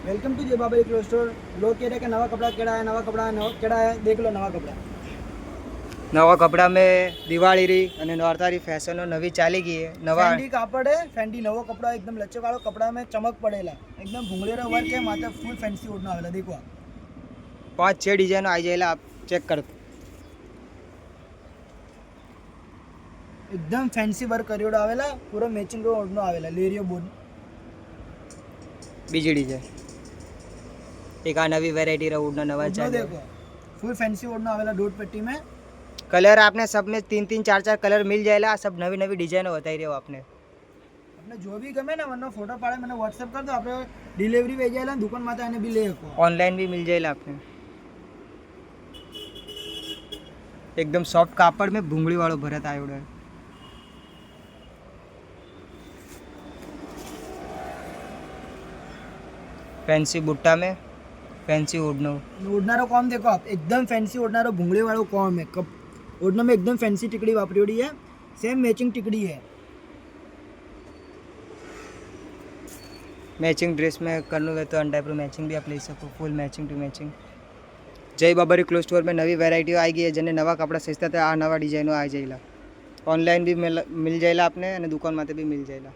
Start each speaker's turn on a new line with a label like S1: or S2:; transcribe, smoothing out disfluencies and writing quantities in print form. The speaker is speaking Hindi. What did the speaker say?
S1: वेलकम टू जय बाबरी क्लोथ स्टोर। लोग कह रहे हैं कि नवा कपड़ा केड़ा है, नवा कपड़ा केड़ा है। देख लो नवा कपड़ा।
S2: नवा कपड़ा में दिवाળી री અને નોરતારી ફેશનો નવી ચાલી ગઈ है। नवा
S1: फेंडी कापड़ है, फेंडी नवो कपड़ा एकदम लच्चे वालो कपड़ा में चमक पड़ेला, एकदम भूंगळेरो वर्क है, माथे फूल फैंसी ओढ़ना आवेला। देखो
S2: 5-6 डिजाइनो आई जाएला, आप चेक करो।
S1: एकदम फैंसी वर्क करियोडो आवेला, पूरा मैचिंग रो ओढ़नो आवेला। लेरियो बोर्ड
S2: बीजी डिजाइन एक आ नवी वेरायटी रो उड़ना नवा
S1: ओढ़नो
S2: चाले।
S1: देखो फुल फैंसी ओढ़नो आवेला। डोट पट्टी में
S2: कलर आपने सब में 3-3 4-4 कलर मिल जाएला। सब नवी नवी डिजाइनो बताई रहे हो आपने।
S1: अपने जो भी गमे ना वरना फोटो पाड़े मैंने व्हाट्सएप कर दो, आपने डिलीवरी भेज जाएला, दुकान माथे आने भी ले सको।
S2: ऑनलाइन भी मिल जाएला आपने। एकदम सॉफ्ट कापड़ में भूंगળી वाળો ભરત આવ્યો है। फैंसी बुट्टा में फैंसी ओढ़नो।
S1: ओढ़नारो कॉम देखो आप, एकदम फैंसी ओढ़नारो भूंगळे वालो कॉम है। कप ओढ़ने में एकदम फैंसी टिकड़ी वापरी है, सेम मैचिंग टिकड़ी है।
S2: मैचिंग ड्रेस में करना है तो अन टाइप मैचिंग भी आप ले सको, फुल मैचिंग टू मैचिंग। जय बाबरी क्लोथ स्टोर में नवी वेरायटीओ आई गई है, जेने नवा कपड़ा सस्ता था आ नवा डिजाइनो आ जाएला। ऑनलाइन भी मिल जाएला आपने, दुकान माते भी मिल जाएला।